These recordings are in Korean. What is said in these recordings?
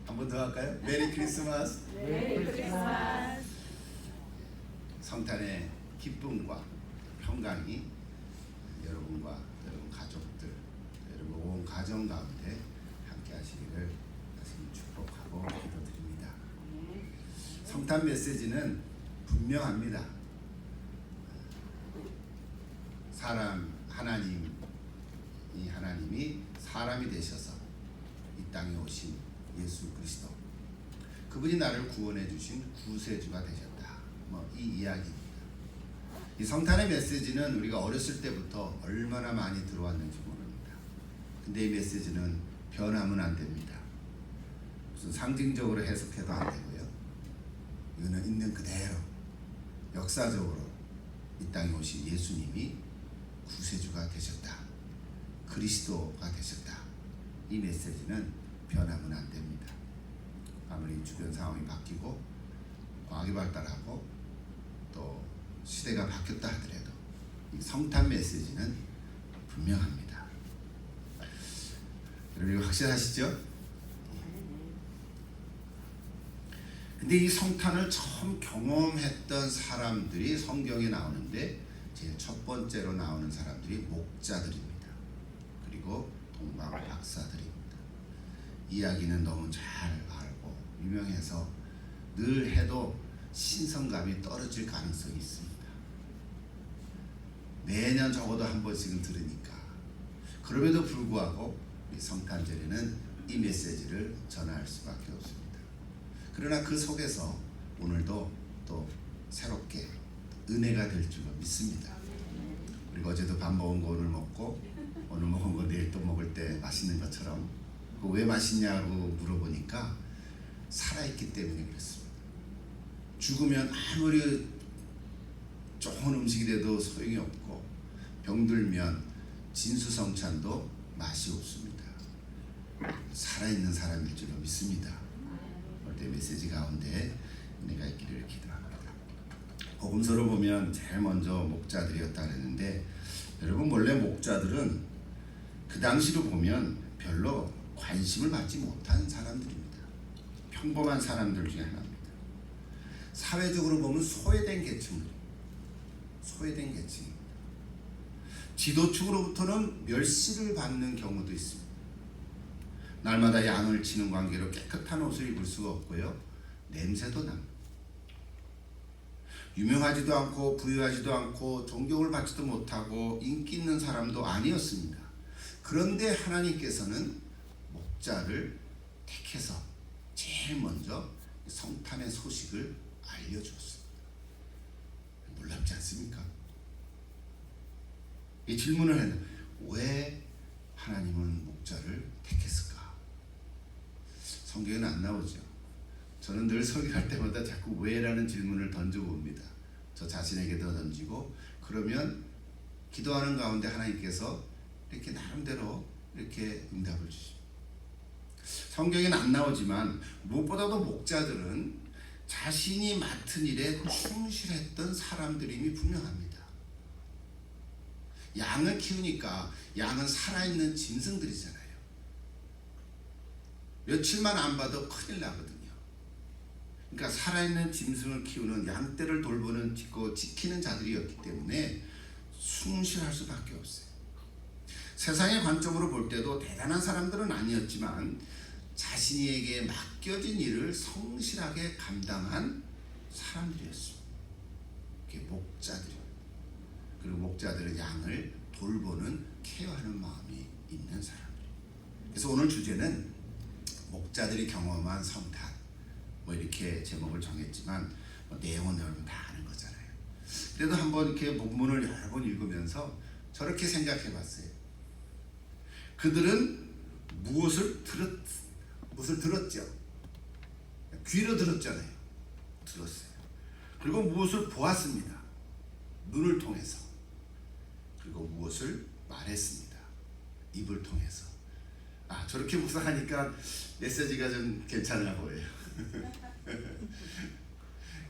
한 번 더 할까요? 메리 크리스마스. 성탄의 기쁨과 평강이 여러분과 여러분 가족들, 여러분 온 가정 가운데 함께 하시기를 다시 축복하고 기도드립니다. 성탄 메시지는 분명합니다. 하나님이 사람이 되셔서 이 땅에 오신 예수 그리스도, 그분이 나를 구원해 주신 구세주가 되셨다. 이 이야기입니다. 이 성탄의 메시지는 우리가 어렸을 때부터 얼마나 많이 들어왔는지 모릅니다. 근데 이 메시지는 변하면 안 됩니다. 무슨 상징적으로 해석해도 안 되고요. 이거는 있는 그대로 역사적으로 이 땅에 오신 예수님이 구세주가 되셨다, 그리스도가 되셨다. 이 메시지는 변하면 안 됩니다. 아무리 주변 상황이 바뀌고 과학이 발달하고 또 시대가 바뀌었다 하더라도 이 성탄 메시지는 분명합니다. 여러분 이거 확실하시죠? 근데 이 성탄을 처음 경험했던 사람들이 성경에 나오는데 제일 첫 번째로 나오는 사람들이 목자들입니다. 그리고 동방 박사들입니다. 이야기는 너무 잘 알고 유명해서 늘 해도 신선감이 떨어질 가능성이 있습니다. 매년 적어도 한 번씩은 들으니까. 그럼에도 불구하고 이 성탄절에는 이 메시지를 전할 수밖에 없습니다. 그러나 그 속에서 오늘도 또 새롭게 은혜가 될 줄로 믿습니다. 우리가 어제도 밥 먹은 거 오늘 먹고 오늘 먹은 거 내일 또 먹을 때 맛있는 것처럼, 왜 맛있냐고 물어보니까 살아있기 때문에 그렇습니다. 죽으면 아무리 좋은 음식이 돼도 소용이 없고 병들면 진수성찬도 맛이 없습니다. 살아있는 사람일 줄로 믿습니다. 오늘 메시지 가운데 은혜가 있기를 기도합니다. 복음서로 보면 제일 먼저 목자들이었다 그랬는데, 여러분 원래 목자들은 그 당시로 보면 별로 관심을 받지 못한 사람들입니다. 평범한 사람들 중에 하나입니다. 사회적으로 보면 소외된 계층입니다. 지도층으로부터는 멸시를 받는 경우도 있습니다. 날마다 양을 치는 관계로 깨끗한 옷을 입을 수가 없고요. 냄새도 납니다. 유명하지도 않고 부유하지도 않고 존경을 받지도 못하고 인기 있는 사람도 아니었습니다. 그런데 하나님께서는 목자를 택해서 제일 먼저 성탄의 소식을 알려주었습니다. 놀랍지 않습니까? 이 질문을 했는데 왜 하나님은 목자를 택했을까? 성경에는 안 나오죠. 저는 늘 설교할 때마다 자꾸 왜라는 질문을 던져봅니다. 저 자신에게도 던지고, 그러면 기도하는 가운데 하나님께서 이렇게 나름대로 이렇게 응답을 주십니다. 성경에는 안 나오지만 무엇보다도 목자들은 자신이 맡은 일에 충실했던 사람들임이 분명합니다. 양을 키우니까 양은 살아있는 짐승들이잖아요. 며칠만 안 봐도 큰일 나거든요. 그러니까 살아있는 짐승을 키우는, 양떼를 돌보는, 지키는 자들이었기 때문에 충실할 수밖에 없어요. 세상의 관점으로 볼 때도 대단한 사람들은 아니었지만 자신에게 맡겨진 일을 성실하게 감당한 사람들이었습니다. 그게 목자들입니다. 그리고 목자들은 양을 돌보는, 케어하는 마음이 있는 사람들입니다. 그래서 오늘 주제는 목자들이 경험한 성탄, 이렇게 제목을 정했지만 내용은 여러분 다 아는 거잖아요. 그래도 한번 이렇게 본문을 여러 번 읽으면서 저렇게 생각해 봤어요. 그들은 무엇을 들었죠? 귀로 들었잖아요. 들었어요. 그리고 무엇을 보았습니다. 눈을 통해서. 그리고 무엇을 말했습니다. 입을 통해서. 저렇게 묵상하니까 메시지가 좀 괜찮아 보여요.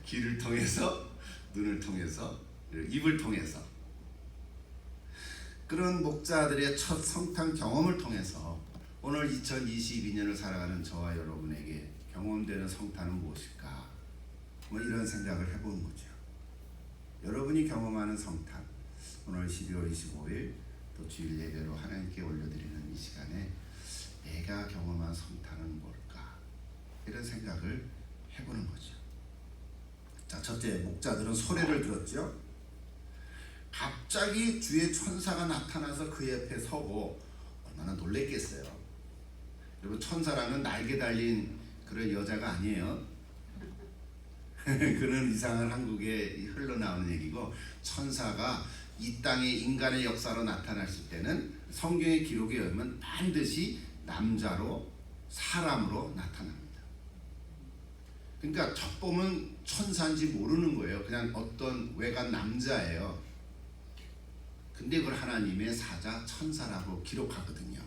귀를 통해서, 눈을 통해서, 입을 통해서. 그런 목자들의 첫 성탄 경험을 통해서 오늘 2022년을 살아가는 저와 여러분에게 경험되는 성탄은 무엇일까? 뭐 이런 생각을 해보는 거죠. 여러분이 경험하는 성탄, 오늘 12월 25일 또 주일 예배로 하나님께 올려드리는 이 시간에 내가 경험한 성탄은 뭘까? 이런 생각을 해보는 거죠. 자, 첫째, 목자들은 소리를 들었죠. 갑자기 주의 천사가 나타나서 그 옆에 서고 얼마나 놀랬겠어요. 여러분, 천사라는 날개 달린 그런 여자가 아니에요. 그런 이상한 한국에 흘러나오는 얘기고, 천사가 이 땅에 인간의 역사로 나타났을 때는 성경의 기록에 의하면 반드시 남자로 사람으로 나타납니다. 그러니까 첫 보면 천사인지 모르는 거예요. 그냥 어떤 외관 남자예요. 근데 그걸 하나님의 사자 천사라고 기록하거든요.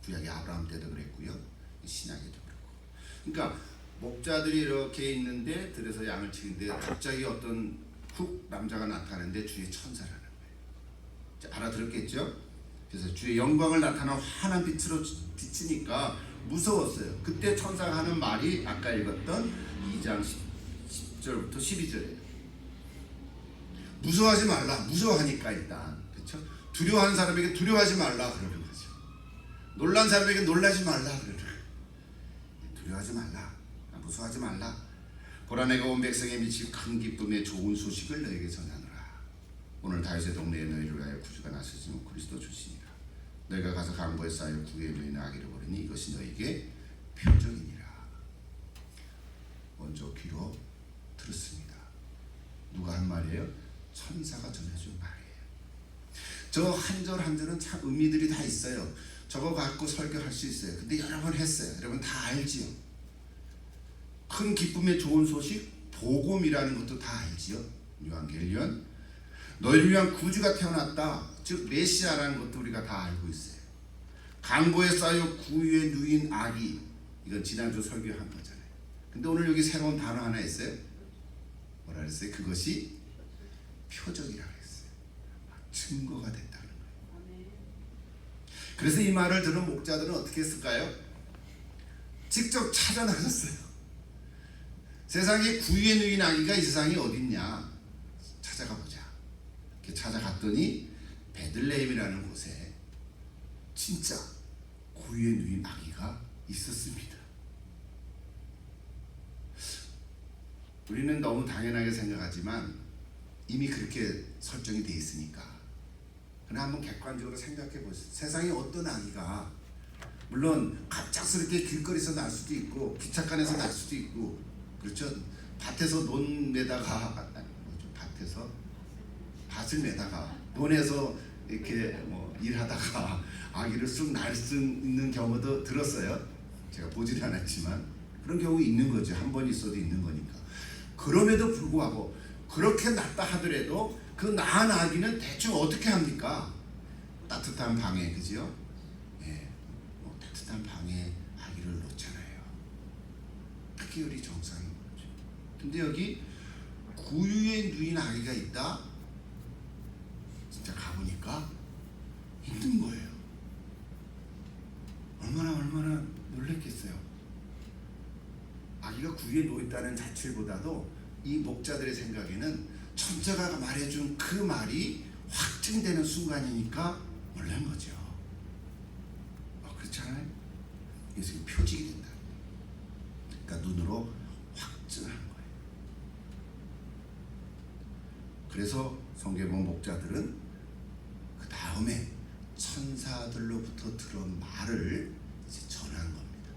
구약의 아브라함 때도 그랬고요, 신약에도 그렇고. 그러니까 목자들이 이렇게 있는데 들에서 양을 치는데 갑자기 어떤 훅 남자가 나타나는데 주의 천사라는 거예요. 알아들었겠죠? 그래서 주의 영광을 나타나는 환한 빛으로 비치니까 무서웠어요. 그때 천사가 하는 말이 아까 읽었던 2장 10절부터 12절이에요. 무서워하지 말라. 무서워하니까 일단, 그렇죠? 두려워하는 사람에게 두려워하지 말라 그러는 거죠. 놀란 사람에게 놀라지 말라 그러는 거예요. 두려워하지 말라. 무서워하지 말라. 보라, 내가 온 백성에 미칠 큰 기쁨의 좋은 소식을 너에게 전하노라. 오늘 다윗의 동네에 너희를 위하여 구주가 나서시는 그리스도 주시니라. 너희가 가서 강보에 쌓여 구에 놓인 아기를 보리니 이것이 너에게 표적이니라. 먼저 귀로 들었습니다. 누가 한 말이에요? 천사가 전해준 말이에요. 저 한 절 한 절은 참 의미들이 다 있어요. 저거 갖고 설교할 수 있어요. 근데 여러 번 했어요. 여러분 다 알지요. 큰 기쁨의 좋은 소식, 복음이라는 것도 다 알지요. 요한계시록, 너희를 위한 구주가 태어났다. 즉 메시아라는 것도 우리가 다 알고 있어요. 강보에 쌓여 구유에 누인 아기, 이건 지난주 설교한 거잖아요. 근데 오늘 여기 새로운 단어 하나 있어요. 뭐라 그랬어요? 그것이 표적이라고 했어요. 증거가 됐다는 거예요. 그래서 이 말을 들은 목자들은 어떻게 했을까요? 직접 찾아 나섰어요. 세상에 구유에 누인 아기가 이 세상에 어딨냐 찾아가 보자. 이렇게 찾아갔더니 베들레헴이라는 곳에 진짜 구유에 누인 아기가 있었습니다. 우리는 너무 당연하게 생각하지만 이미 그렇게 설정이 돼 있으니까. 그러나 한번 객관적으로 생각해 보세요. 세상에 어떤 아기가, 물론 갑작스럽게 길거리에서 날 수도 있고 기차칸에서 날 수도 있고, 그렇죠? 밭에서 논 매다가, 밭에서 밭을 매다가 논에서 이렇게 뭐 일하다가 아기를 쑥 날 수 있는 경우도 들었어요. 제가 보지는 않았지만 그런 경우 있는 거죠. 한 번 있어도 있는 거니까. 그럼에도 불구하고 그렇게 낳다 하더라도 그 낳은 아기는 대충 어떻게 합니까? 따뜻한 방에, 그죠? 예, 뭐 따뜻한 방에 아기를 놓잖아요. 그게 우리 정상인 거죠. 근데 여기 구유에 누인 아기가 있다? 진짜 가보니까 있는 거예요. 얼마나 놀랬겠어요. 아기가 구유에 놓였다는 자체보다도 이 목자들의 생각에는 천사가 말해준 그 말이 확증되는 순간이니까 놀란 거죠. 그렇잖아요. 그래서 표적이 된다. 그러니까 눈으로 확증하는 거예요. 그래서 성경의 목자들은 그 다음에 천사들로부터 들은 말을 이제 전한 겁니다.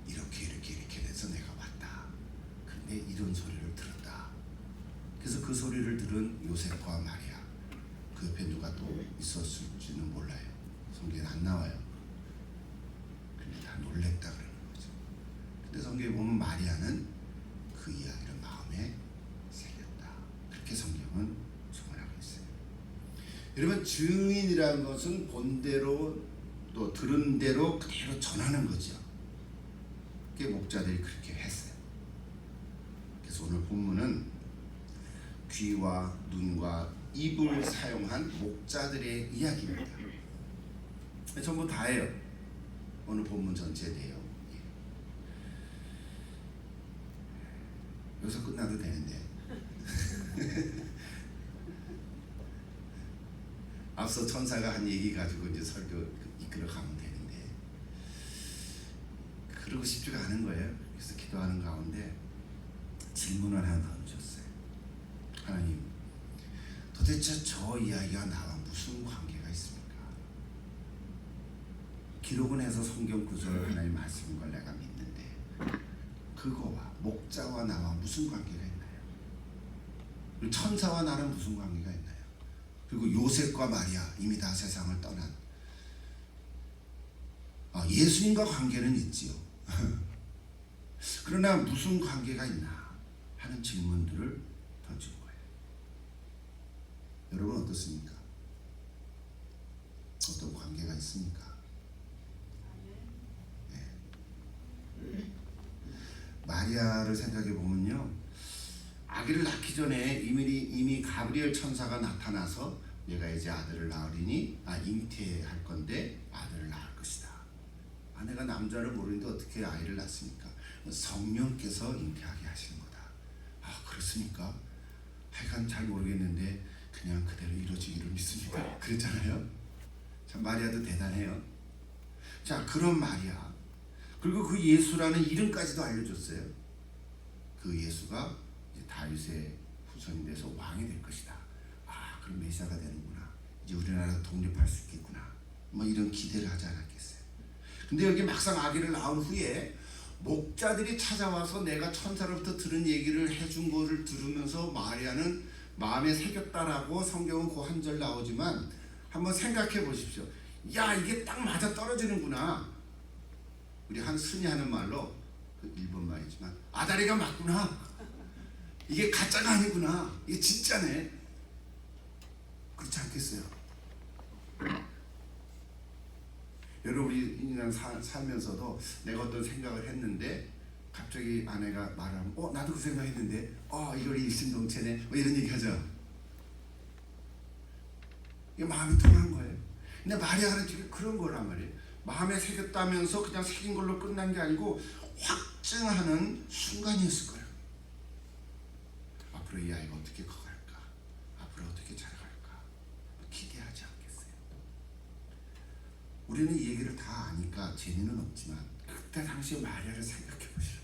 이렇게 돼서 내가 왔다. 근데 이런 소리를 들었다. 그래서 그 소리를 들은 요셉과 마리아, 그 옆에 누가 또 있었을지는 몰라요. 성경에 안 나와요. 근데 다 놀랬다 그러는 거죠. 근데 성경에 보면 마리아는 그 이야기를 마음에 새겼다. 그렇게 성경은 소문하고 있어요. 여러분, 증인이라는 것은 본 대로 또 들은 대로 그대로 전하는 거죠. 그게 목자들이 그렇게 했어요. 그래서 오늘 본문은 귀와 눈과 입을 사용한 목자들의 이야기입니다. 전부 다예요. 오늘 본문 전체 내용. 여기서 끝나도 되는데 앞서 천사가 한 얘기 가지고 이제 설교 이끌어 가면 되는데 그러고 싶지가 않은 거예요. 그래서 기도하는 가운데 질문을 하나 던졌어요. 하나님, 도대체 저 이야기가 나와 무슨 관계가 있습니까? 기록은 해서 성경 구절을 하나님 말씀인 걸 내가 믿는데 그거와 목자와 나와 무슨 관계가 있나요? 그리고 천사와 나는 무슨 관계가 있나요? 그리고 요셉과 마리아 이미 다 세상을 떠난 예수님과 관계는 있지요. 그러나 무슨 관계가 있나 하는 질문들을 던진 거예요. 여러분 어떻습니까? 어떤 관계가 있습니까? 네. 마리아를 생각해 보면요, 아기를 낳기 전에 이미 가브리엘 천사가 나타나서 내가 이제 아들을 낳으리니 잉태할 건데 아들을 낳을 것이다. 내가 남자를 모르는데 어떻게 아이를 낳습니까? 성령께서 잉태하게 하시는 거다. 그렇습니까? 하여간 잘 모르겠는데 그냥 그대로 이루어지기를 믿습니다. 그랬잖아요. 참 마리아도 대단해요. 자, 그런 마리아, 그리고 그 예수라는 이름까지도 알려줬어요. 그 예수가 이제 다윗의 후손이 돼서 왕이 될 것이다. 그럼 메시아가 되는구나. 이제 우리나라 독립할 수 있겠구나. 뭐 이런 기대를 하지 않았겠어요. 근데 여기 막상 아기를 낳은 후에 목자들이 찾아와서 내가 천사로부터 들은 얘기를 해준 거를 들으면서 마리아는 마음에 새겼다라고 성경은 그 한 절 나오지만 한번 생각해 보십시오. 야, 이게 딱 맞아 떨어지는구나. 우리 한 순이 하는 말로 그 일본 말이지만 아다리가 맞구나. 이게 가짜가 아니구나. 이게 진짜네. 그렇지 않겠어요? 여러분 우리 인생 살면서도 내가 어떤 생각을 했는데 갑자기 아내가 말하면 나도 그 생각했는데 이걸 일심동체네 뭐 이런 얘기 하죠. 이게 마음이 통한 거예요. 근데 마리아는 지금 그런 거란 말이에요. 마음에 새겼다면서 그냥 새긴 걸로 끝난 게 아니고 확증하는 순간이었을 거예요. 앞으로 이 아이가 어떻게 커갈까? 앞으로 어떻게 자라갈까? 기대하지 않겠어요? 우리는 이 얘기를 다 아니까 재미는 없지만 그때 당시에 마리아를 생각해 보시라.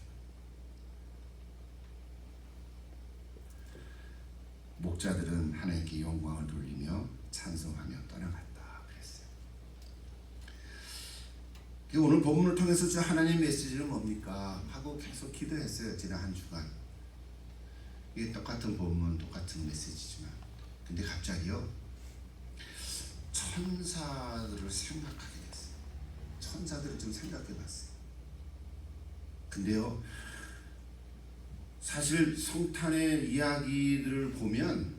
목자들은 하나님께 영광을 돌리며 찬송하며 떠나갔다 그랬어요. 오늘 본문을 통해서 주 하나님의 메시지는 뭡니까? 하고 계속 기도했어요. 지난 한 주간. 이게 똑같은 본문, 똑같은 메시지지만 근데 갑자기요 천사들을 생각하게 됐어요. 천사들을 좀 생각해 봤어요. 근데요 사실 성탄의 이야기들을 보면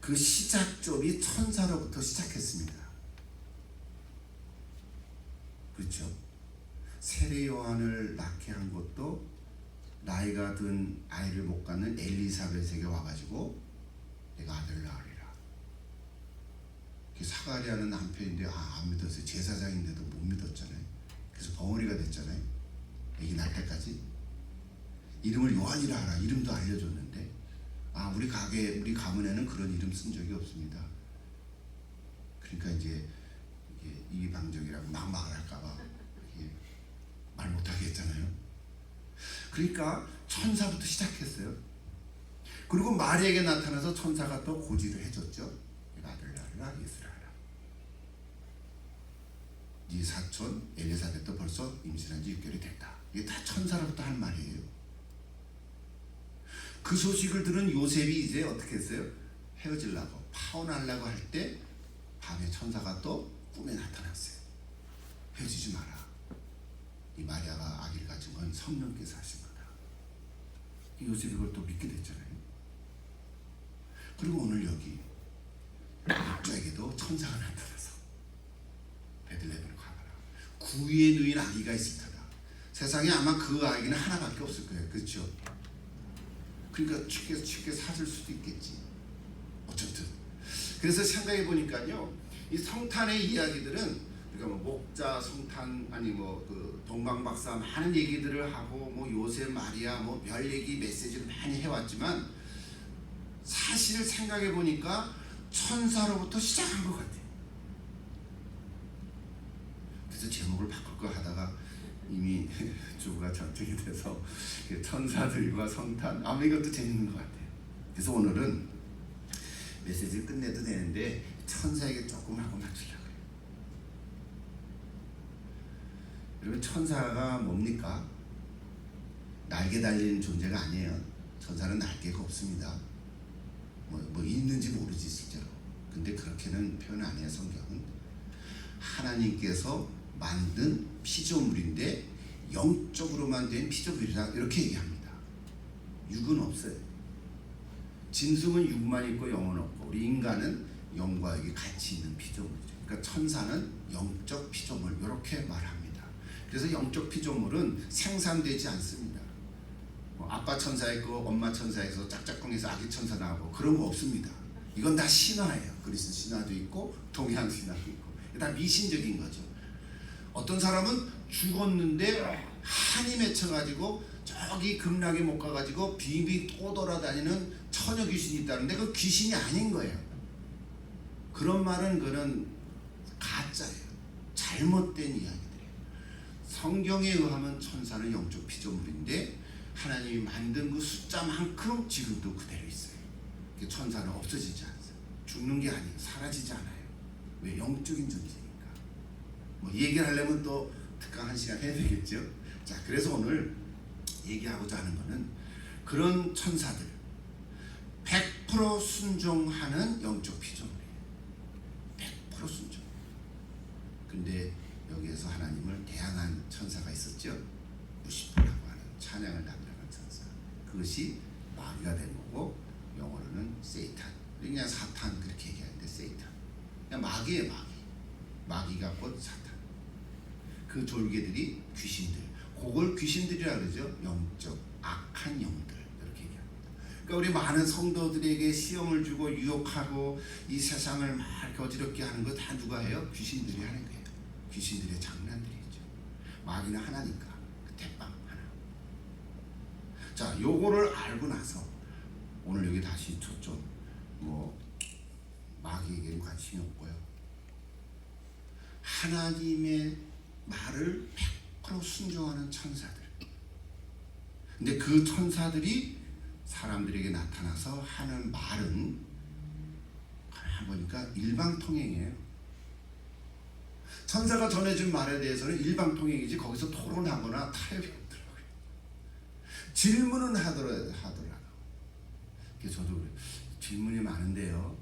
그 시작점이 천사로부터 시작했습니다. 그렇죠? 세례 요한을 낳게 한 것도 나이가 든 아이를 못 갖는 엘리사벳에게 와가지고 내가 아들을 낳으리라. 사가랴는 남편인데 안 믿었어요. 제사장인데도 못 믿었잖아요. 그래서 벙어리가 됐잖아요. 애기 낳을 때까지. 이름을 요한이라 하라. 이름도 알려줬는데 우리 가문에는 그런 이름 쓴 적이 없습니다. 그러니까 이제 이방적이라고 막 말을 할까봐 말 못하게 했잖아요. 그러니까 천사부터 시작했어요. 그리고 마리아에게 나타나서 천사가 또 고지를 해줬죠. 내가 아들을 낳으라, 예수를 하라. 네 사촌 엘리사벳도 벌써 임신한 지 6개월이 됐다. 이게 다 천사로부터 한 말이에요. 그 소식을 들은 요셉이 이제 어떻게 했어요? 헤어지려고 파혼하려고 할 때 밤에 천사가 또 꿈에 나타났어요. 헤어지지 마라. 이 마리아가 아기를 가진 건 성령께서 하신 거다. 요셉이 그걸 또 믿게 됐잖아요. 그리고 오늘 여기 목자에게도 천사가 나타나서 베들레헴으로 가봐라. 구유에 누인 아기가 있을 테다. 세상에 아마 그 아기는 하나밖에 없을 거예요. 그렇죠? 그러니까 쉽게 사줄 수도 있겠지. 어쨌든 그래서 생각해 보니까요, 이 성탄의 이야기들은 그러니까 뭐 목자, 성탄, 아니 뭐 그 동방박사 많은 얘기들을 하고 뭐 요셉, 마리아 뭐 별 얘기 메시지를 많이 해왔지만 사실 생각해 보니까 천사로부터 시작한 것 같아요. 그래서 제목을 바꿀 거 하다가 이미 주부가 전쟁이 돼서 천사들과 성탄, 아무 이것도 재밌는 것 같아요. 그래서 오늘은 메시지를 끝내도 되는데 천사에게 조금 하고 맞추려고 해요. 여러분, 천사가 뭡니까? 날개 달린 존재가 아니에요. 천사는 날개가 없습니다. 뭐 있는지 모르지 실제로. 근데 그렇게는 표현 안 해요. 성경은 하나님께서 만든 피조물인데 영적으로만 된 피조물이라 이렇게 얘기합니다. 육은 없어요. 짐승은 육만 있고 영은 없고 우리 인간은 영과 육이 같이 있는 피조물이죠. 그러니까 천사는 영적 피조물 이렇게 말합니다. 그래서 영적 피조물은 생산되지 않습니다. 아빠 천사 있고 엄마 천사 있어 짝짝꿍에서 아기 천사 나오고 그런 거 없습니다. 이건 다 신화예요. 그리스 신화도 있고 동양 신화도 있고 다 미신적인 거죠. 어떤 사람은 죽었는데 한이 맺혀가지고 저기 극락에 못 가가지고 빙빙 떠돌아다니는 처녀 귀신이 있다는데 그 귀신이 아닌 거예요. 그런 말은 그는 가짜예요. 잘못된 이야기들이에요. 성경에 의하면 천사는 영적 피조물인데 하나님이 만든 그 숫자만큼 지금도 그대로 있어요. 천사는 없어지지 않아요. 죽는 게 아니에요. 사라지지 않아요. 왜? 영적인 존재니까. 뭐 얘기를 하려면 또 특강 1시간 해야 되겠죠. 자, 그래서 오늘 얘기하고자 하는 거는 그런 천사들 100% 순종하는 영적 피조물이에요. 100% 순종. 근데 여기에서 하나님을 대항한 천사가 있었죠. 루시퍼라고 하는 찬양을 담당한 천사. 그것이 마귀가 된 거고 영어로는 세이탄. 그냥 사탄 그렇게 얘기하는데 세이탄. 그냥 마귀예요. 마귀가 곧 사탄. 그 졸개들이 귀신들. 그걸 귀신들이라 그러죠. 영적 악한 영들 이렇게 얘기합니다. 그러니까 우리 많은 성도들에게 시험을 주고 유혹하고 이 세상을 막 이렇게 어지럽게 하는 거 다 누가 해요? 귀신들이 하는 거예요. 귀신들의 장난들이죠. 마귀는 하나니까 그 대빵 하나. 자, 요거를 알고 나서 오늘 여기 다시 초점 뭐 마귀에게는 관심이 없고요. 하나님의 말을 100% 순종하는 천사들. 근데 그 천사들이 사람들에게 나타나서 하는 말은 보니까 일방통행이에요. 천사가 전해준 말에 대해서는 일방통행이지 거기서 토론하거나 타협이 없더라고요. 질문은 하더라도. 그래서 저도 질문이 많은데요.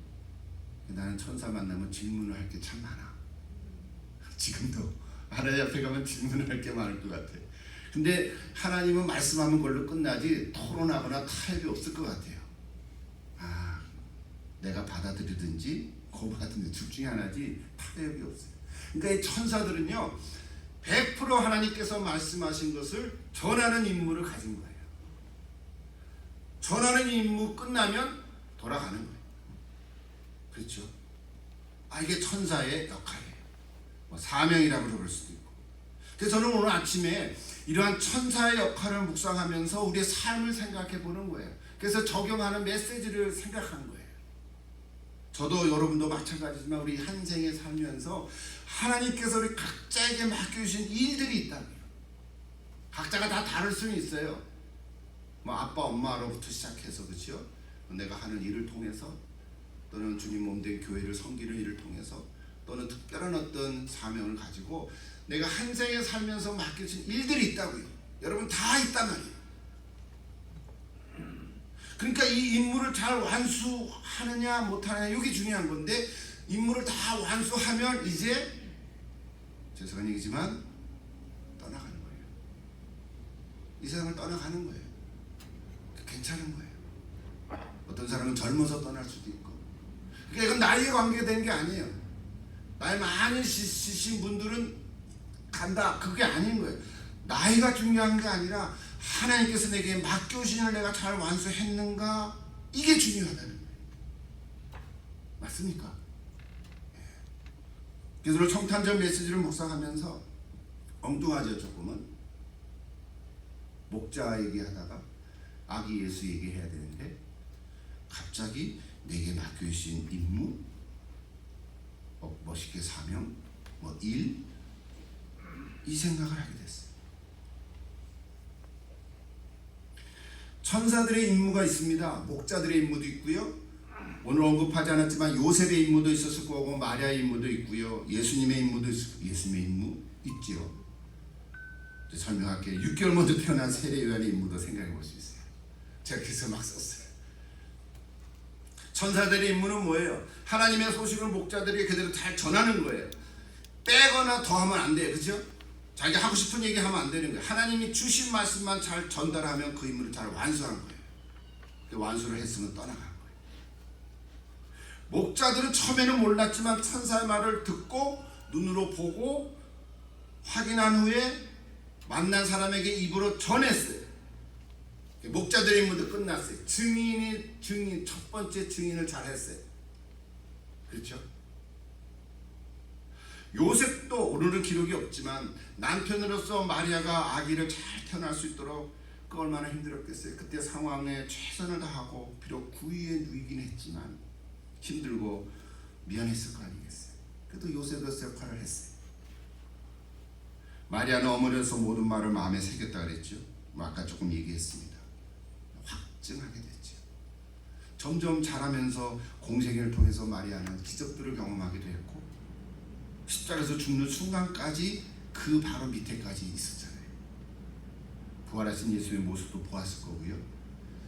나는 천사 만나면 질문을 할 게 참 많아. 지금도 하나님 앞에 가면 질문을 할 게 많을 것 같아요. 근데 하나님은 말씀하면 그걸로 끝나지 토론하거나 타협이 없을 것 같아요. 내가 받아들이든지 거부하든지 둘 중에 하나지 타협이 없어요. 그러니까 이 천사들은요 100% 하나님께서 말씀하신 것을 전하는 임무를 가진 거예요. 전하는 임무 끝나면 돌아가는 거예요. 그렇죠? 이게 천사의 역할이에요. 사명이라고 그럴 수도 있고. 그래서 저는 오늘 아침에 이러한 천사의 역할을 묵상하면서 우리의 삶을 생각해 보는 거예요. 그래서 적용하는 메시지를 생각하는 거예요. 저도 여러분도 마찬가지지만 우리 한 생에 살면서 하나님께서 우리 각자에게 맡겨주신 일들이 있다고요. 각자가 다 다를 수는 있어요. 뭐 아빠 엄마로부터 시작해서 그렇죠? 내가 하는 일을 통해서 또는 주님 몸된 교회를 섬기는 일을 통해서 또는 특별한 어떤 사명을 가지고 내가 한 생에 살면서 맡겨진 일들이 있다고요. 여러분 다 있단 말이에요. 그러니까 이 임무를 잘 완수하느냐 못하느냐 이게 중요한 건데 임무를 다 완수하면 이제 죄송한 얘기지만 떠나가는 거예요. 이 세상을 떠나가는 거예요. 괜찮은 거예요. 어떤 사람은 젊어서 떠날 수도 있고. 그러니까 이건 나이에 관계된 게 아니에요. 나이 많이 지신 분들은 간다. 그게 아닌 거예요. 나이가 중요한 게 아니라 하나님께서 내게 맡겨주신 일을 내가 잘 완수했는가 이게 중요하다는 거예요. 맞습니까? 그래서 오늘 성탄절 메시지를 묵상하면서 엉뚱하죠. 조금은 목자 얘기하다가 아기 예수 얘기해야 되는데 갑자기 내게 맡겨주신 임무, 멋있게 사명, 일, 이 생각을 하게 됐어요. 천사들의 임무가 있습니다. 목자들의 임무도 있고요. 오늘 언급하지 않았지만 요셉의 임무도 있었을 거고 마리아의 임무도 있고요. 예수님의 임무도 있었고 예수님의 임무 있지요. 설명할게요. 6개월 먼저 태어난 세례 요한의 임무도 생각해 볼 수 있어요. 제가 그래서 막 썼어요. 천사들의 임무는 뭐예요? 하나님의 소식을 목자들이 그대로 잘 전하는 거예요. 빼거나 더하면 안 돼요. 그죠? 자기가 하고 싶은 얘기 하면 안 되는 거예요. 하나님이 주신 말씀만 잘 전달하면 그 임무를 잘 완수한 거예요. 그 완수를 했으면 떠나간 거예요. 목자들은 처음에는 몰랐지만 천사의 말을 듣고 눈으로 보고 확인한 후에 만난 사람에게 입으로 전했어요. 목자들의 임무도 끝났어요. 증인 첫 번째 증인을 잘 했어요. 그렇죠? 요셉도 오늘은 기록이 없지만 남편으로서 마리아가 아기를 잘 태어날 수 있도록 그 얼마나 힘들었겠어요. 그때 상황에 최선을 다하고 비록 구위에 누이긴 했지만 힘들고 미안했을 거 아니겠어요. 그래도 요셉으로서 역할을 했어요. 마리아는 어머니로서 모든 말을 마음에 새겼다 그랬죠. 아까 조금 얘기했습니다. 확증하게 됐죠. 점점 자라면서 공생애를 통해서 마리아는 기적들을 경험하기도 했고 십자가에서 죽는 순간까지 그 바로 밑에까지 있었잖아요. 부활하신 예수의 모습도 보았을 거고요.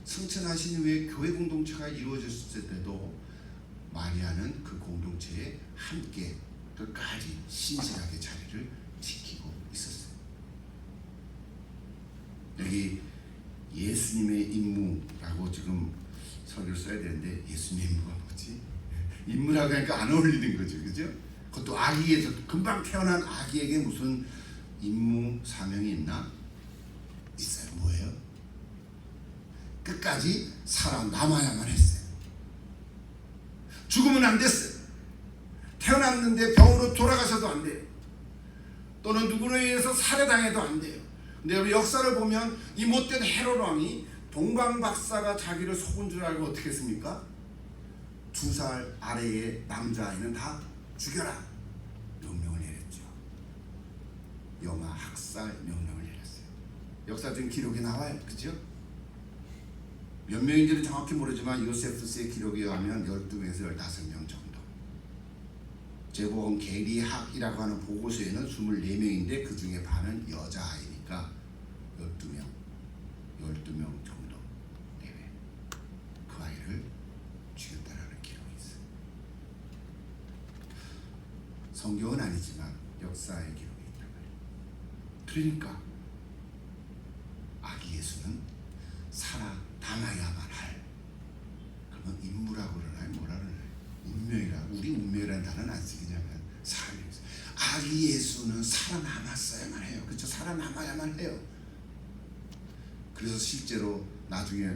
승천하신 후에 교회 공동체가 이루어졌을 때도 마리아는 그 공동체에 함께 끝까지 신실하게 자리를 지키고 있었어요. 여기 예수님의 임무라고 지금 설교를 써야 되는데 예수님의 임무가 뭐지? 임무라고 하니까 안 어울리는 거죠. 그죠? 그것도 아기에서 금방 태어난 아기에게 무슨 임무 사명이 있나? 있어요. 뭐예요? 끝까지 살아남아야만 했어요. 죽으면 안 됐어요. 태어났는데 병으로 돌아가셔도 안 돼요. 또는 누구로 의해서 살해당해도 안 돼요. 근데 여러분 역사를 보면 이 못된 헤롯 왕이 동방 박사가 자기를 속은 줄 알고 어떻게 했습니까? 2살 아래의 남자아이는 다 죽여라 명령을 내렸죠. 영아 학살 명령을 내렸어요. 역사적인 기록이 나와요. 그죠? 몇 명인지는 정확히 모르지만 요세푸스의 기록에 의하면 12명에서 15명 정도. 제보원 게리학이라고 하는 보고서에는 24명인데 그 중에 반은 여자아이니까 12명 정도 내외 그 아이를 죽였다라는 기록이 있어요. 성경은 아니지만 역사의 기록이 있단 말이에요. 그러니까 아기 예수는 살아남아야만 할, 그러면 임무라고 그러나요? 뭐라 그러나요? 운명이라. 우리 운명이라는 단어는 안 쓰기냐면 삶이었어요. 아기 예수는 살아남았어야만 해요. 그렇죠? 살아남아야만 해요. 그래서 실제로 나중에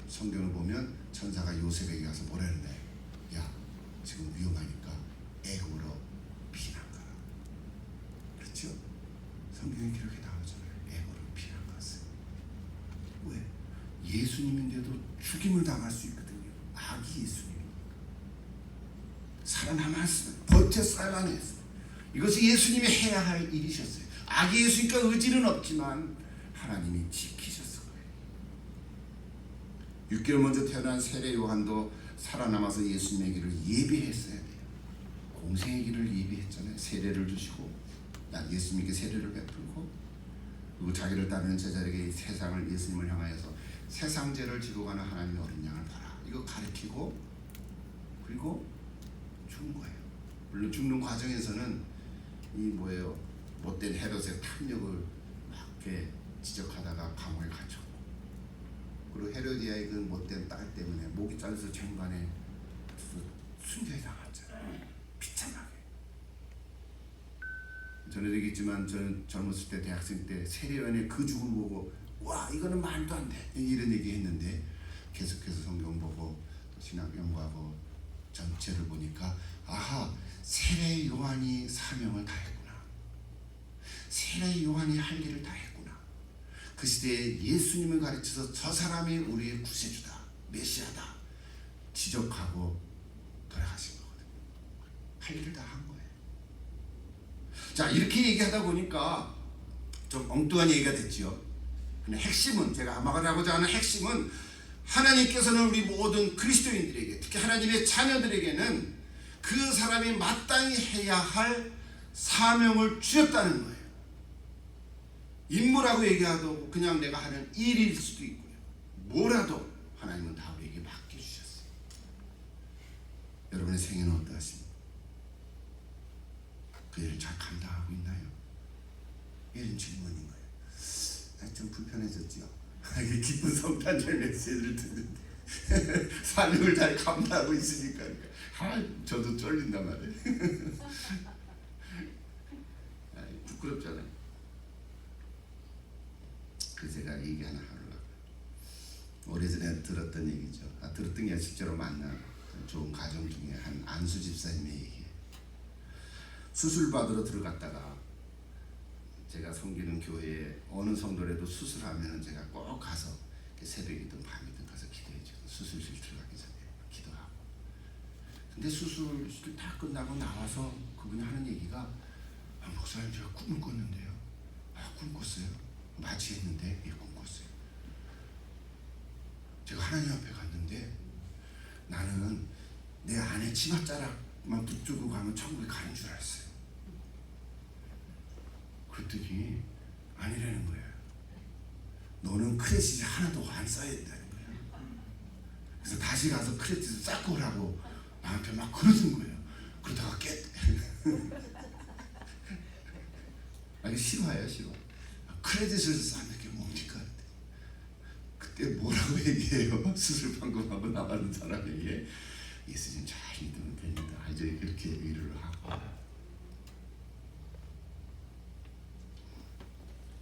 성경을 보면 천사가 요셉에게 가서 뭐라 그러나요? 야, 지금 위험하니까 애굽으로 피난 가라. 그렇죠? 성경의 기록이 나오잖아요. 애굽으로 피난 갔어요. 왜? 예수님인데도 죽임을 당할 수 있거든요. 아기 예수님. 살아남았어요. 버텼어야만 했어요. 이것이 예수님이 해야 할 일이셨어요. 아기 예수니까 의지는 없지만 하나님이 지키셨을 거예요. 6개월 먼저 태어난 세례 요한도 살아남아서 예수님의 길을 예비했어야 돼요. 공생의 길을 예비했잖아요. 세례를 주시고 예수님께 세례를 베풀고 그리고 자기를 따르는 제자에게 세상을 예수님을 향하여서 세상 죄를 지고 가는 하나님의 어린 양을 봐라. 이거 가르치고 그리고 죽은 거예요. 물론 죽는 과정에서는 이 뭐예요? 못된 헤롯의 탐욕을 막 이렇게 지적하다가 감옥에 갇혔고, 그리고 헤로디아의 그 못된 딸 때문에 목이 잘려서 쟁반에 순교에 당했잖아요. 비참하게. 전에도 얘기했지만 저는 젊었을 때 대학생 때 세례요한의 그 죽음을 보고 와 이거는 말도 안 돼 이런 얘기 했는데 계속해서 성경 보고 신학 연구하고 전체를 보니까 아하, 세례 요한이 사명을 다했구나. 세례 요한이 할 일을 다했구나. 그 시대에 예수님을 가르쳐서 저 사람이 우리의 구세주다, 메시아다 지적하고 돌아가신 거거든요. 할 일을 다 한 거예요. 자, 이렇게 얘기하다 보니까 좀 엉뚱한 얘기가 됐지요. 근데 핵심은, 제가 말하고자 하는 핵심은, 하나님께서는 우리 모든 그리스도인들에게, 특히 하나님의 자녀들에게는 그 사람이 마땅히 해야 할 사명을 주셨다는 거예요. 임무라고 얘기하도 그냥 내가 하는 일일 수도 있고요. 뭐라도 하나님은 다 우리에게 맡겨주셨어요. 여러분의 생애는 어떠하십니까? 그 일을 잘 감당하고 있나요? 이런 질문인 거예요. 좀 불편해졌죠? 기쁜 성탄절 메시지를 듣는데 사명을 잘 감당하고 있으니까 저도 쫄린단 말이에요. 부끄럽잖아요. 그 제가 얘기 하나 하려고. 오래전에 들었던 얘기죠. 들었던 게 실제로 만난 좋은 가정 중에 한 안수 집사님의 얘기예요. 수술 받으러 들어갔다가, 제가 섬기는 교회에 어느 성도라도 수술하면 제가 꼭 가서 새벽이든 밤이든 가서 기도해줘요. 수술실 들어가기 전에 기도하고. 근데 수술실 다 끝나고 나와서 그분이 하는 얘기가, 목사님 제가 꿈을 꿨는데요. 꿈 꿨어요? 마취했는데 꿈 꿨어요. 제가 하나님 앞에 갔는데 나는 내 안에 치맛자락만 붙들고 가면 천국에 가는 줄 알았어요. 그랬더니 아니라는 거예요. 너는 크레딧이 하나도 안 써야 된다는 거예요. 그래서 다시 가서 크레딧을 쌓고 오라고 나한테 막 그러는 거예요. 그러다가 이게 실화예요, 실화. 크레딧을 쌓는 게 뭡니까? 그때 뭐라고 얘기해요? 수술 방금 하고 나가는 사람에게 예수님 잘 믿으면 됩니다. 이제 그렇게 위로를 하고.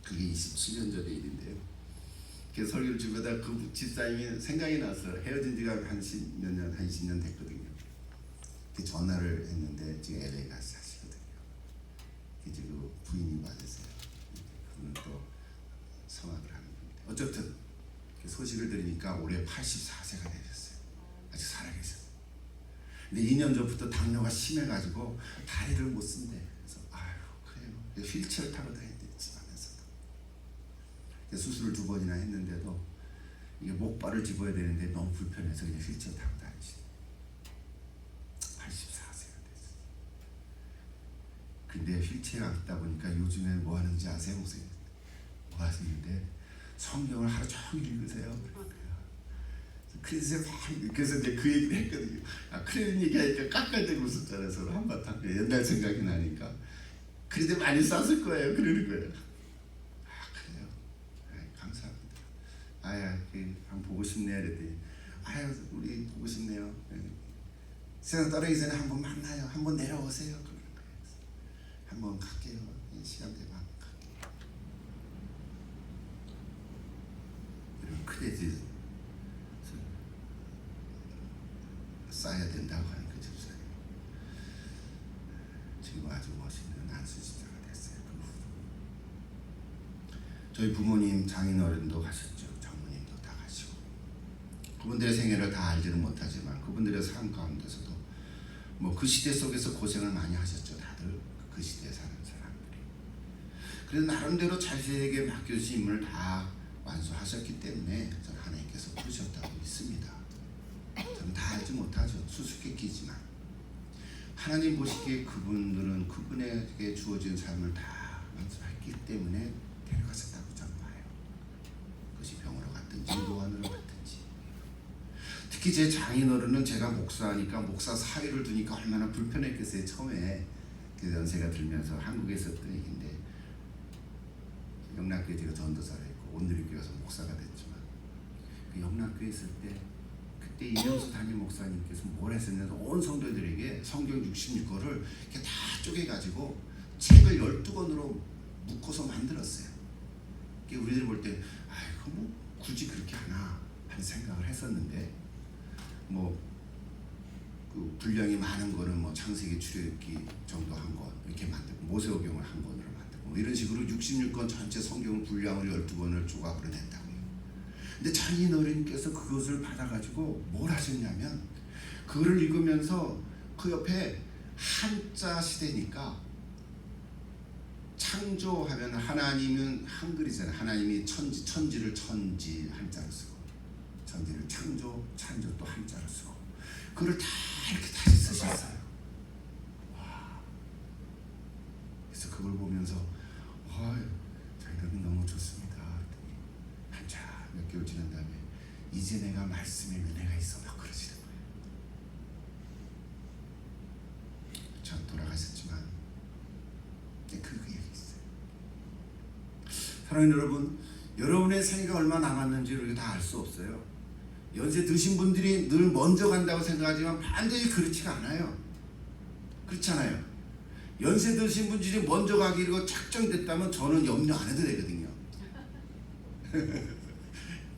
그게 27년 전의 일인데요. 그 설교를 주고다 그 집사님이 생각이 나서 헤어진 지가 한 10년 됐거든요. 그 전화를 했는데 지금 LA 가서 사시거든요. 이제 그 부인이 맞으세요. 그분은 또 성악을 하는 분인데, 어쨌든 그 소식을 들으니까 올해 84세가 되셨어요. 아직 살아계셨어요. 근데 2년 전부터 당뇨가 심해가지고 다리를 못 쓴대. 그래서 그래요. 휠체어 타고 다닌대. 집안에서도. 수술을 2번이나 했는데도 이게 목발을 집어야 되는데 너무 불편해서 그냥 휠체어 타고 다니시대. 84세가 됐어요. 근데 휠체어가 있다 보니까 요즘에 뭐 하는지 아세요, 목사님? 뭐 하시는데 성경을 하루 종일 읽으세요. 그래서 이제 그 얘기를 했거든요. 크레딧 얘기하니까 깎아대고 웃었잖아요. 서로 한바탕. 옛날 생각이 나니까. 크레딧 많이 쌌을 거예요. 그러는 거예요. 그래요. 감사합니다. 한번 보고 싶네요. 그랬더니 우리 보고 싶네요. 세상 떠나기 전에 한번 만나요. 한번 내려오세요. 그러는 거예요. 한번 갈게요. 시간 되면 한번 갈게요. 이런 크레딧 쌓아야 된다고 하는 그 집사님. 지금 아주 멋있는 안수지자가 됐어요. 그 후로. 저희 부모님 장인어른도 가셨죠. 장모님도 다 가시고. 그분들의 생애를 다 알지는 못하지만 그분들의 삶 가운데서도 뭐 그 시대 속에서 고생을 많이 하셨죠. 다들 그 시대에 사는 사람들이. 그래서 나름대로 자신에게 맡겨주신 임무를 다 완수하셨기 때문에 저는 하나님께서 부르셨다고 믿습니다. 저는 다 알지 못하죠. 수수께끼지만 하나님 보시기에 그분들은 그분에게 주어진 삶을 다 완수했기 때문에 데려가셨다고 저는 봐요. 그것이 병으로 갔든지 노안으로 갔든지. 특히 제 장인어른은 제가 목사니까 목사 사위를 두니까 얼마나 불편했겠어요. 처음에 그 연세가 들면서 한국에 있었던 얘기인데, 영락교회 제가 전도사를 했고 온누리교회 가서 목사가 됐지만, 그 영락교회 있을 때 그때 이명수 담임 목사님께서 뭘 했었냐면 온 성도들에게 성경 66권을 이렇게 다 쪼개가지고 책을 12권으로 묶어서 만들었어요. 우리들 볼 때 뭐 굳이 그렇게 하나 하는 생각을 했었는데, 뭐 그 분량이 많은 거는 뭐 창세기 출애굽기 정도 한 권 이렇게 만들고 모세오경을 한 권으로 만들고 뭐 이런 식으로 66권 전체 성경을 분량으로 12권을 조각으로 냈다고요. 근데 장인어른께서 그것을 받아가지고 뭘 하셨냐면 그거를 읽으면서 그 옆에 한자 시대니까 창조하면 하나님은 한글이잖아요. 하나님이 천지를 천지 한자로 쓰고 천지를 창조 또 한자로 쓰고 그걸 다 이렇게 다시 쓰셨어요. 와. 그래서 그걸 보면서 장인어른 너무 좋습니다. 한참 몇 개월 지난 다음에 이제 내가 말씀에 은혜가 있어 막 그러시는 거예요. 전 돌아가셨지만 그 얘기 있어요. 사랑하는 여러분, 여러분의 생애가 얼마 남았는지 우리가 다 알 수 없어요. 연세 드신 분들이 늘 먼저 간다고 생각하지만 반드시 그렇지가 않아요. 그렇잖아요. 연세 드신 분들이 먼저 가기로 작정됐다면 저는 염려 안 해도 되거든요.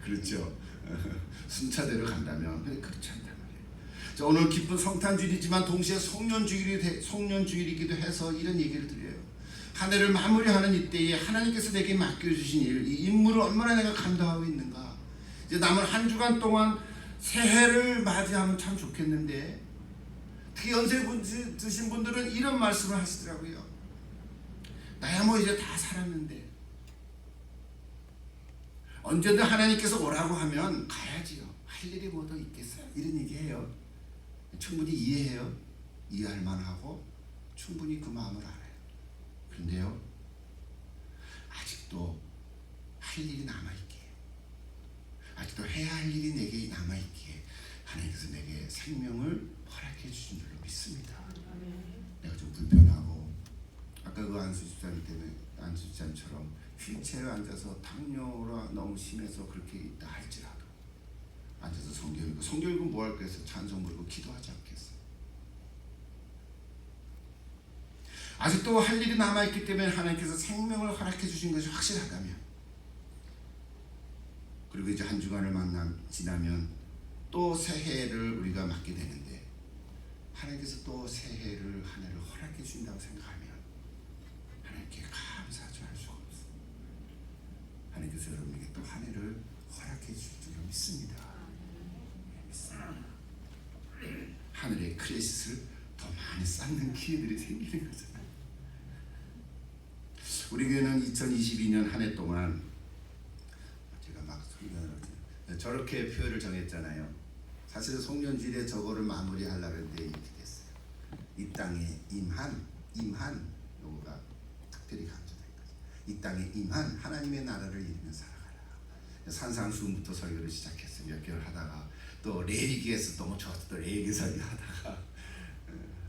그렇죠. 순차대로 간다면. 근데 그렇지 않단 말이에요. 자, 오늘 기쁜 성탄주일이지만 동시에 송년주일이기도 해서 이런 얘기를 드려요. 한 해를 마무리하는 이때에 하나님께서 내게 맡겨주신 일, 이 임무를 얼마나 내가 감당하고 있는가. 이제 남은 한 주간 동안 새해를 맞이하면 참 좋겠는데 특히 연세 드신 분들은 이런 말씀을 하시더라고요. 나야 뭐 이제 다 살았는데 언제든 하나님께서 오라고 하면 가야지요. 할 일이 뭐 더 있겠어요. 이런 얘기해요. 충분히 이해해요. 이해할 만하고 충분히 그 마음을 알아요. 그런데요, 아직도 할 일이 남아있기에, 아직도 해야 할 일이 내게 남아있기에 하나님께서 내게 생명을 허락해 주신 줄로 믿습니다. 내가 좀 불편하고 아까 그 안수집사님 때문에 안수집사님처럼 휠체어에 앉아서 당뇨가 너무 심해서 그렇게 있다 할지라도 앉아서 성경 읽고, 성경 읽으면 뭐 할 거겠어요? 찬송 부르고 기도하지 않겠어요? 아직도 할 일이 남아있기 때문에 하나님께서 생명을 허락해 주신 것이 확실하다면, 그리고 이제 한 주간을 지나면 또 새해를 우리가 맞게 되는데 하나님께서 또 새해를 한 해를 허락해 주신다고 생각하면 하나님께 감사하지 않을 수가 없어요. 하나님께서 여러분에게 또 한 해를 허락해 주실 줄로 믿습니다. 믿습니다. 하늘의 크레딧을 더 많이 쌓는 기회들이 생기는 거잖아요. 우리 교회는 2022년 한 해 동안 제가 막 저렇게 표를 정했잖아요. 사실 송년주일에 저거를 마무리하려고 했는데 이렇게 됐어요. 이 땅에 임한 요거가 특별히 강조된 거죠. 이 땅에 임한 하나님의 나라를 이루며 살아가라. 산상수훈부터 설교를 시작했어요. 몇 개월 하다가 또 레위기에서 너무 좋았어. 또 레위기 설교하다가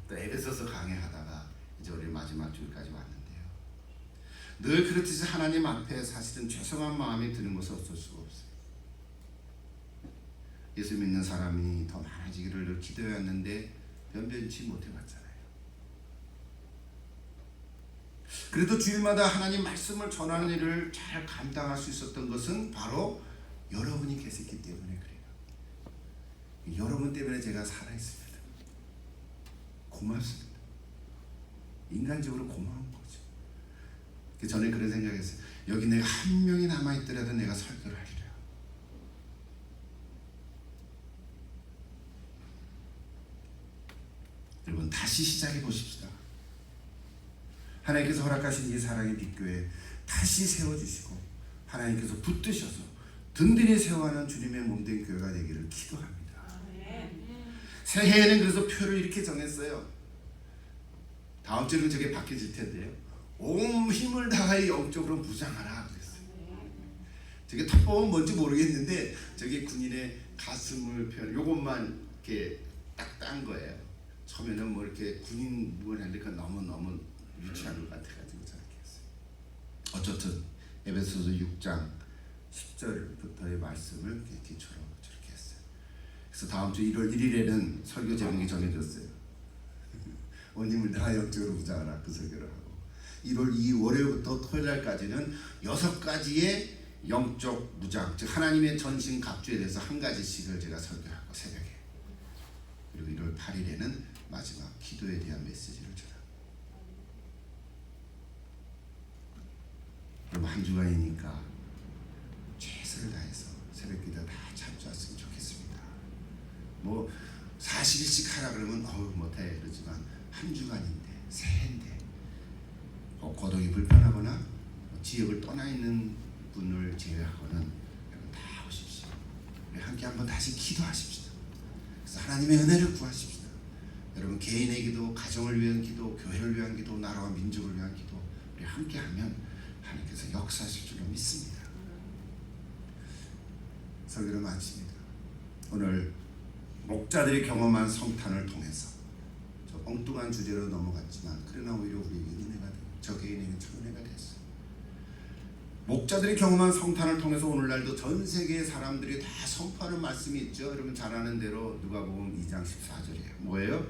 또 에베소서 강해하다가 이제 우리 마지막 주일까지 왔는데요. 늘 그렇듯이 하나님 앞에 사실은 죄송한 마음이 드는 것은 어쩔 수가 없어요. 예수 믿는 사람이 더 많아지기를 늘 기도해왔는데 변변치 못해왔잖아요. 그래도 주일마다 하나님 말씀을 전하는 일을 잘 감당할 수 있었던 것은 바로 여러분이 계셨기 때문에 그래요. 여러분 때문에 제가 살아있습니다. 고맙습니다. 인간적으로 고마운 거죠. 전에 그런 생각했어요. 여기 내가 한 명이 남아있더라도 내가 설교를 하리라. 여러분 다시 시작해 보십시다. 하나님께서 허락하신 이 사랑의 빛교회 다시 세워주시고 하나님께서 붙드셔서 든든히 세워가는 주님의 몸된 교회가 되기를 기도합니다. 새해에는 그래서 표를 이렇게 정했어요. 다음 주는 저게 바뀌어질 텐데요. 온 힘을 다하여 영적으로 무장하라 그랬어요. 저게 탑법은 뭔지 모르겠는데 저게 군인의 가슴을 표현, 요것만 이렇게 딱 딴 거예요. 처음에는 뭐 이렇게 군인 무을 하니까 너무 유치한 것 같아가지고 저렇게 했어요. 어쨌든 에베소서 6장 10절부터의 말씀을 기초로 저렇게 했어요. 그래서 다음 주 1월 1일에는 설교 제목이 정해졌어요. 온 힘을 다하여 영적으로 무장하라 그 설교를 하고 1월 2일 월요일부터 토요일까지는 6가지의 영적 무장, 즉 하나님의 전신 갑주에 대해서 한 가지씩을 제가 설교하고 새벽에 그리고 1월 8일에는 마지막 기도에 대한 메시지를 전합니다. 그럼 한 주간이니까 최선을 다해서 새벽기도 다 참조했으면 좋겠습니다. 뭐 40일씩 하라 그러면 못해 그러지만 한 주간인데 새해인데 고독이 불편하거나 지역을 떠나 있는 분을 제외하고는 여러분 다 오십시오. 우리 함께 한번 다시 기도하십시다. 그래서 하나님의 은혜를 구하십시다. 여러분 개인의 기도, 가정을 위한 기도, 교회를 위한 기도, 나라와 민족을 위한 기도 우리 함께하면 하나님께서 역사하실 줄로 믿습니다. 설교를 마칩니다. 오늘 목자들이 경험한 성탄을 통해서 저 엉뚱한 주제로 넘어갔지만 그러나 오히려 우리에게 은혜가 되고 저 개인에게 참 은혜가 됐어요. 목자들이 경험한 성탄을 통해서 오늘날도 전 세계의 사람들이 다 선포하는 말씀이 있죠. 여러분 잘 아는 대로 누가복음 2장 14절이에요. 뭐예요?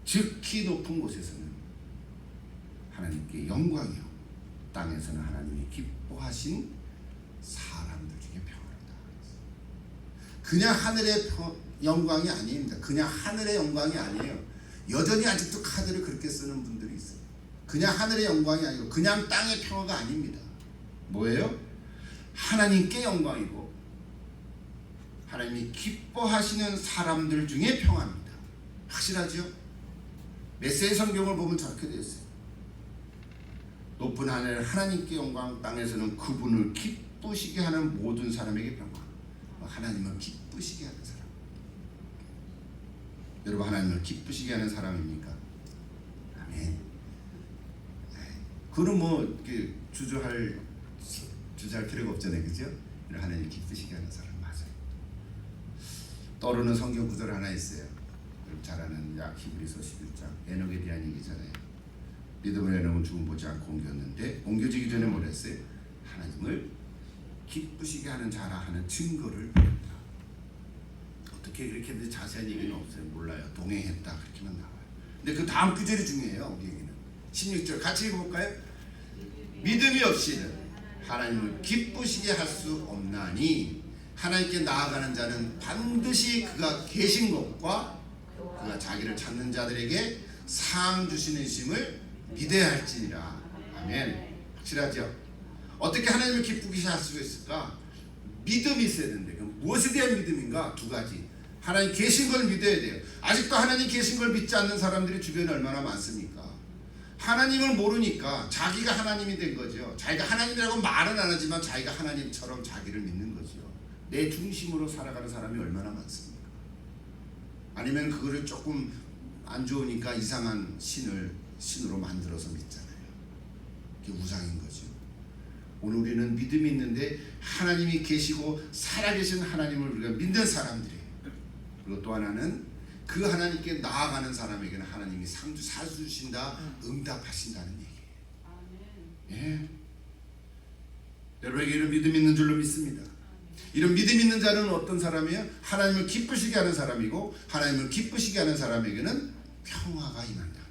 즉히 높은 곳에서는 하나님께 영광이요 땅에서는 하나님이 기뻐하신 사람들 중에 평안하다. 그냥 하늘의 영광이 아닙니다. 그냥 하늘의 영광이 아니에요. 여전히 아직도 카드를 그렇게 쓰는 분들이 있어요. 그냥 하늘의 영광이 아니고 그냥 땅의 평화가 아닙니다. 뭐예요? 하나님께 영광이고 하나님이 기뻐하시는 사람들 중에 평화입니다. 확실하죠? 메시지 성경을 보면 저렇게 되어 있어요. 높은 하늘 하나님께 영광, 땅에서는 그분을 기쁘시게 하는 모든 사람에게 평화. 하나님을 기쁘시게 하는 사람. 여러분 하나님을 기쁘시게 하는 사람입니까? 아멘. 그는 뭐 이렇게 주저할 필요가 없잖아요, 그죠? 하나님 기쁘시게 하는 사람 맞아요. 떠오르는 성경 구절 하나 있어요. 여러분 잘 아는 히브리서 11장 에녹에 대한 얘기잖아요. 믿음의 에녹은 죽음 보지 않고 옮겼는데 옮겨지기 전에 뭘 했어요? 하나님을 기쁘시게 하는 자라 하는 증거를 보였다. 어떻게 그렇게 자세한 얘기는 없어요. 몰라요. 동행했다 그렇게만 나와요. 근데 그 다음 구절이 중요해요. 우리에게는 16절 같이 읽어볼까요? 믿음이 없이는 하나님을 기쁘시게 할 수 없나니 하나님께 나아가는 자는 반드시 그가 계신 것과 그가 자기를 찾는 자들에게 상 주시는 심을 믿어야 할지니라. 아멘. 확실하죠? 어떻게 하나님을 기쁘게 할 수가 있을까? 믿음이 있어야 되는데 그럼 무엇에 대한 믿음인가? 두 가지. 하나님 계신 걸 믿어야 돼요. 아직도 하나님 계신 걸 믿지 않는 사람들이 주변에 얼마나 많습니까? 하나님을 모르니까 자기가 하나님이 된 거죠. 자기가 하나님이라고 말은 안 하지만 자기가 하나님처럼 자기를 믿는 거죠. 내 중심으로 살아가는 사람이 얼마나 많습니까? 아니면 그거를 조금 안 좋으니까 이상한 신으로 만들어서 믿잖아요. 그게 우상인 거죠. 오늘 우리는 믿음이 있는데 하나님이 계시고 살아계신 하나님을 우리가 믿는 사람들이에요. 그리고 또 하나는 그 하나님께 나아가는 사람에게는 하나님이 사주신다, 응답하신다는 얘기예요. 예. 여러분에게 이런 믿음 있는 줄로 믿습니다. 이런 믿음 있는 자는 어떤 사람이에요? 하나님을 기쁘시게 하는 사람이고 하나님을 기쁘시게 하는 사람에게는 평화가 임한다는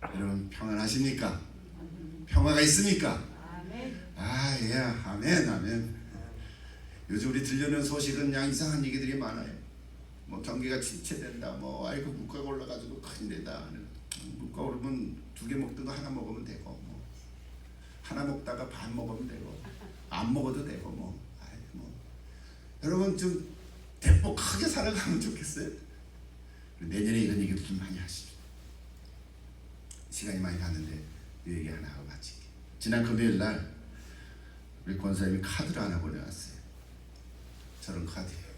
거예요. 여러분 평안하십니까? 평화가 있습니까? 아, 예, 아멘, 아멘. 요즘 우리 들려오는 소식은 그냥 이상한 얘기들이 많아요. 뭐 경기가 침체된다, 뭐 아이고 물가가 올라가지고 큰일이다. 물가 오르면 2개 먹던 거 하나 먹으면 되고, 뭐 하나 먹다가 반 먹으면 되고, 안 먹어도 되고, 뭐, 여러분 좀 대폭 크게 살아가면 좋겠어요. 내년에 이런 얘기도 좀 많이 하십시오. 시간이 많이 갔는데 이 얘기 하나 하고 같이. 지난 금요일 날 우리 권사님이 카드를 하나 보내왔어요. 저런 카드예요.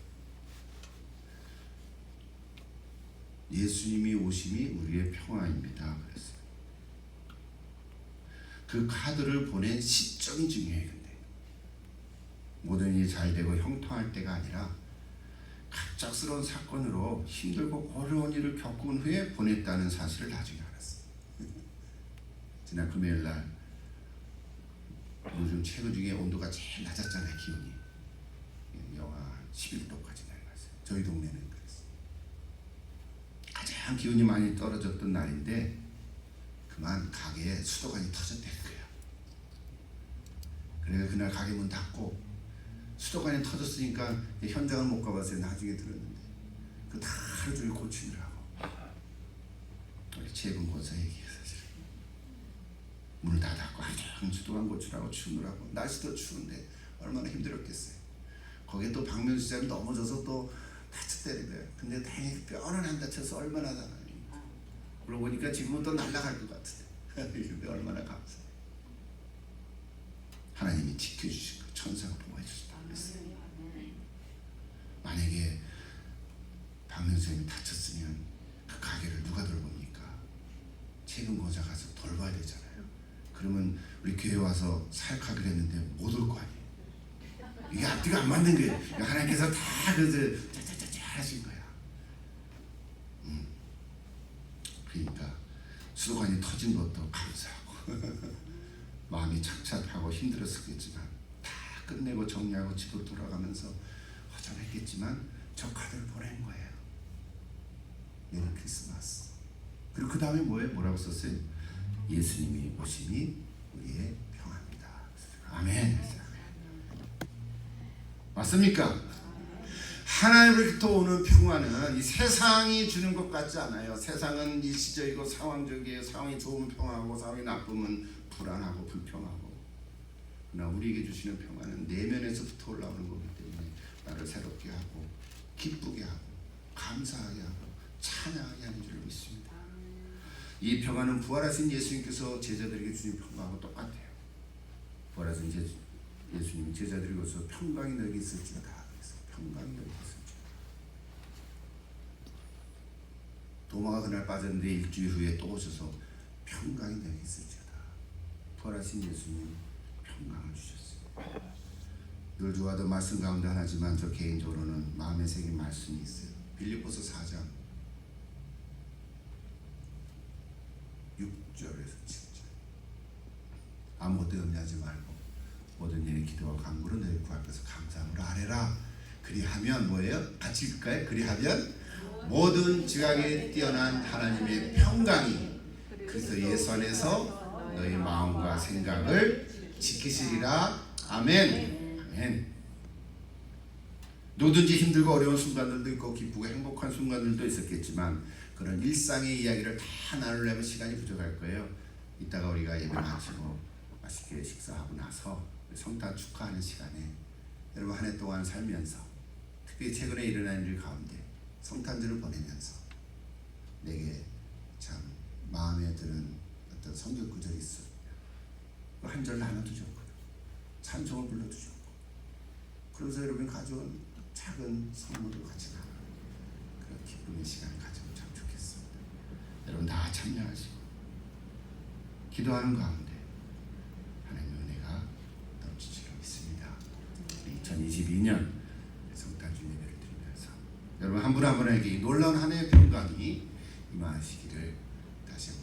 예수님이 오심이 우리의 평화입니다. 그랬어요. 그 카드를 보낸 시점이 중요해요. 근데 모든 일이 잘 되고 형통할 때가 아니라 갑작스러운 사건으로 힘들고 어려운 일을 겪은 후에 보냈다는 사실을 나중에 알았어요. 지난 금요일 날 요즘 최근 중에 온도가 제일 낮았잖아요. 기온이 영하 11도까지 내려갔어요. 저희 동네는 그랬어요. 가장 기온이 많이 떨어졌던 날인데 그만 가게에 수도관이 터졌다는 거예요. 그래서 그날 가게 문 닫고 수도관이 터졌으니까 현장을 못 가봤어요. 나중에 들었는데 그 다 하루 종일 고치느라고 우리 재분 고사 얘기해서 문을 다 닫고 한 주 동안 고치라고 추느라고 날씨도 추운데 얼마나 힘들었겠어요. 거기에 또 박명수 지사님 넘어져서 또 다쳤다는 거예요. 근데 다행히 뼈는 안 다쳐서 얼마나 다행이에요. 그러고 보니까 지금은 또 날아갈 것 같은데 근데 얼마나 감사해요. 하나님이 지켜주신 거 천사가 보호해주셨다고 그랬어요. 만약에 박명수 지사님이 다쳤으면 그 가게를 누가 돌봅니까? 최근 고자 가서 돌봐야 되잖아요. 그러면 우리 교회 와서 사역하기로 했는데 못 올 거 아니에요. 이게 앞뒤가 안 맞는 거예요. 하나님께서 다 그것을 짜짜짜짜 하신 거야. 그러니까 수도관이 터진 것도 감사하고 마음이 착잡하고 힘들었겠지만 다 끝내고 정리하고 집으로 돌아가면서 허전했겠지만 저 카드를 보낸 거예요. 메리 크리스마스. 그리고 그 다음에 뭐라고 썼어요? 예수님이 오심이 우리의 평화입니다. 아멘. 맞습니까? 하나님으로부터 오는 평화는 이 세상이 주는 것 같지 않아요. 세상은 일시적이고 상황적이에요. 상황이 좋으면 평화하고 상황이 나쁘면 불안하고 불평하고. 그러나 우리에게 주시는 평화는 내면에서부터 올라오는 거기 때문에 나를 새롭게 하고 기쁘게 하고 감사하게 하고 찬양하게 하는 줄 믿습니다. 이 평화는 부활하신 예수님께서 제자들에게 주신 평화하고 똑같아요. 부활하신 예수님이 제자들에게서 평강이 너에게 있을지어다. 평강이 너에게 있을지어다. 도마가 그날 빠졌는데 일주일 후에 또 오셔서 평강이 너에게 있을지어다. 부활하신 예수님 평강을 주셨어요. 늘 좋아하던 말씀 가운데 하나지만 저 개인적으로는 마음에 새긴 말씀이 있어요. 빌립보서 4장 6절에서 7절. 아무것도 염려하지 말고 모든 일에 기도와 간구로 너희 구할 것을 감사함으로 아뢰라. 그리하면 뭐예요? 같이 읽을까요? 그리하면 모든 지각에 뛰어난 하나님의 평강이 그리스도 예수 안에서 너희 마음과 생각을 지키시리라. 아멘. 아멘. 누구든지 힘들고 어려운 순간들도 있고 기쁘고 행복한 순간들도 있었겠지만 그런 일상의 이야기를 다 나누려면 시간이 부족할 거예요. 이따가 우리가 예배 마치고 맛있게 식사하고 나서 성탄 축하하는 시간에 여러분 한 해 동안 살면서 특히 최근에 일어난 일 가운데 성탄절을 보내면서 내게 참 마음에 드는 어떤 성경 구절이 있어요. 한 절 나눠도 좋고 찬송을 불러도 좋고 그래서 여러분이 가져온 작은 선물을 같이 나누는 그런 기쁨의 시간을 가지면 참 좋겠습니다. 여러분 다 참여하시고 기도하는 가운데 하나님의 은혜가 넘치기를 믿습니다. 2022년 성탄절 예배를 드리면서 여러분 한 분 한 분에게 놀라운 한 해의 평강이 임하시기를 다시 한번